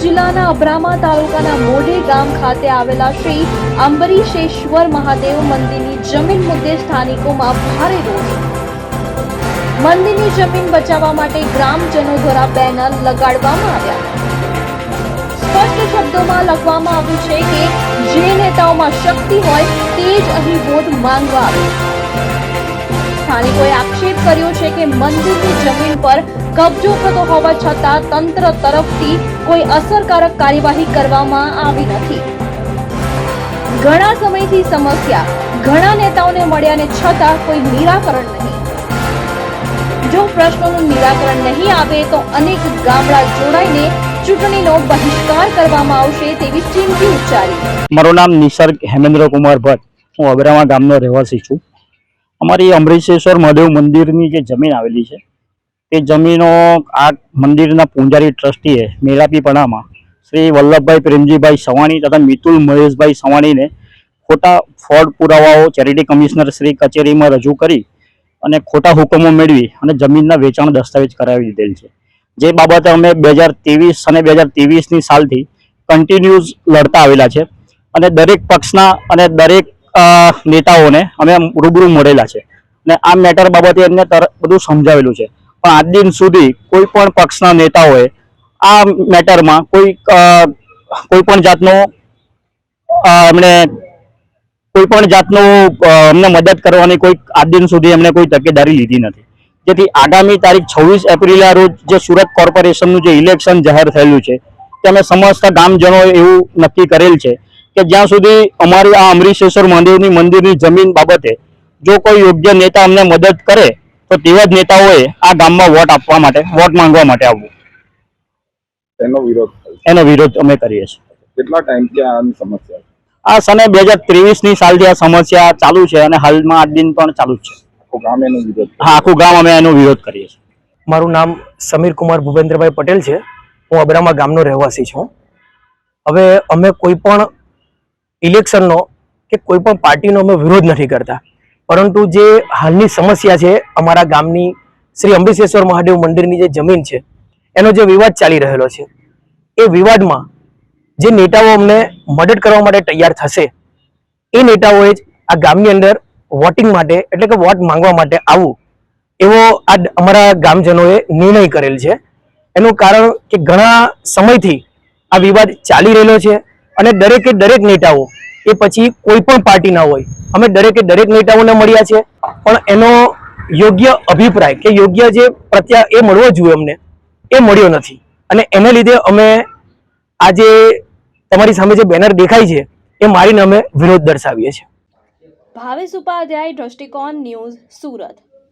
જિલ્લાના અબ્રામા તાલુકાના મોઢે ગામ ખાતે આવેલા શ્રી અંબરીશેશ્વર મહાદેવ મંદિરની જમીન મુદ્દે સ્થાનિકોમાં ભારે રોષ। મંદિરની જમીન બચાવવા માટે ગ્રામજનો દ્વારા બેનર લગાડવામાં આવ્યા। સ્પષ્ટ શબ્દોમાં લખવામાં આવ્યું છે કે જે નેતાઓમાં શક્તિ હોય તે જ અહીં વોટ માંગવા આવે। સ્થાનિકોએ આક્ષેપ કર્યો છે કે મંદિરની જમીન પર કબજો થતો હોવા છતાં તંત્ર તરફથી કોઈ અસરકારક કાર્યવાહી કરવામાં આવી નથી। ઘણા સમયથી સમસ્યા ઘણા નેતાઓને મળ્યાને છતાં કોઈ નિરાકરણ નહીં। જો પ્રશ્નોનું નિરાકરણ નહીં આવે તો અનેક ગામડા જોડાઈને ચૂંટણીનો બહિષ્કાર કરવામાં આવશે તેવી ચીમકી ઉચ્ચારી। મારું નામ નિસર્ગ હેમેન્દ્ર કુમાર ભટ્ટ, હું અબ્રામા ગામનો રહેવાસી છું। અમારી અંબરીશેશ્વર મહાદેવ મંદિરની જે જમીન આવેલી છે તે જમીનો આ મંદિરના પૂંજારી ટ્રસ્ટીએ મેલાપીપણામાં શ્રી વલ્લભભાઈ પ્રેમજીભાઈ સવાણી તથા મિતુલ મહેશભાઈ સવાણીને ખોટા ફ્રોડ પુરાવાઓ ચેરિટી કમિશનર શ્રી કચેરીમાં રજૂ કરી અને ખોટા હુકમો મેળવી અને જમીનના વેચાણ દસ્તાવેજ કરાવી દીધેલ છે। જે બાબતે અમે 2023 અને 2023ની સાલથી કન્ટિન્યુઅસ લડતા આવેલા છે અને દરેક પક્ષના અને દરેક નેતાઓને અમે રૂબરૂ મળેલા છે અને આ મેટર બાબતે એમને બધું સમજાવેલું છે, પણ આજ દિન સુધી કોઈ પણ પક્ષના નેતાઓએ આ મેટરમાં કોઈ પણ જાતનો અમને મદદ કરવાની કોઈ આજ દિન સુધી એમને કોઈ તકેદારી લીધી નથી। જેથી આગામી તારીખ 26 એપ્રિલના રોજ જે સુરત કોર્પોરેશનનું જે ઇલેક્શન જાહેર થયેલું છે તે અમે સમસ્ત ગામજનોએ એવું નક્કી કરેલ છે કે જ્યાં સુધી અમારી આ અંબરીશેશ્વર મહાદેવની મંદિરની જમીન બાબતે જો કોઈ યોગ્ય નેતા અમને મદદ કરે તો તેવા જ નેતાઓએ આ ગામમાં વોટ માંગવા માટે આવવું। એનો વિરોધ અમે કરીએ છીએ। કેટલા ટાઈમથી આ સમસ્યા? આ સને 2023ની સાલથી આ સમસ્યા ચાલુ છે અને હાલમાં આજ દિન પણ ચાલુ જ છે। આખું ગામ અમે એનો વિરોધ કરીએ છીએ। મારું નામ સમીર કુમાર ભૂપેન્દ્રભાઈ પટેલ છે, હું અબ્રામા ગામનો રહેવાસી છું। હવે અમે કોઈ પણ ઇલેક્શનનો કે કોઈ પણ પાર્ટીનો અમે વિરોધ નથી કરતા, પરંતુ જે હાલની સમસ્યા છે અમારા ગામની શ્રી અંબરીશેશ્વર મહાદેવ મંદિરની જે જમીન છે એનો જે વિવાદ ચાલી રહેલો છે એ વિવાદમાં જે નેતાઓ અમને મદદ કરવા માટે તૈયાર થશે એ નેતાઓએ જ આ ગામની અંદર વોટિંગ માટે એટલે કે વોટ માંગવા માટે આવવું એવો આ અમારા ગામજનોએ નિર્ણય કરેલ છે। એનું કારણ કે ઘણા સમયથી આ વિવાદ ચાલી રહેલો છે અને દરેકે દરેક નેતાઓ એ પછી કોઈ પણ પાર્ટીના હોય અમે દરેકે દરેક નેતાઓને મળ્યા છે, પણ એનો યોગ્ય અભિપ્રાય કે યોગ્ય જે એ મળવો જોઈએ અમને એ મળ્યો નથી અને એને લીધે અમે આજે તમારી સામે જે બેનર દેખાય છે એ મારીને અમે વિરોધ દર્શાવીએ છીએ। ભાવેશ ઉપાધ્યાય, દ્રષ્ટિકોણ ન્યૂઝ, સુરત।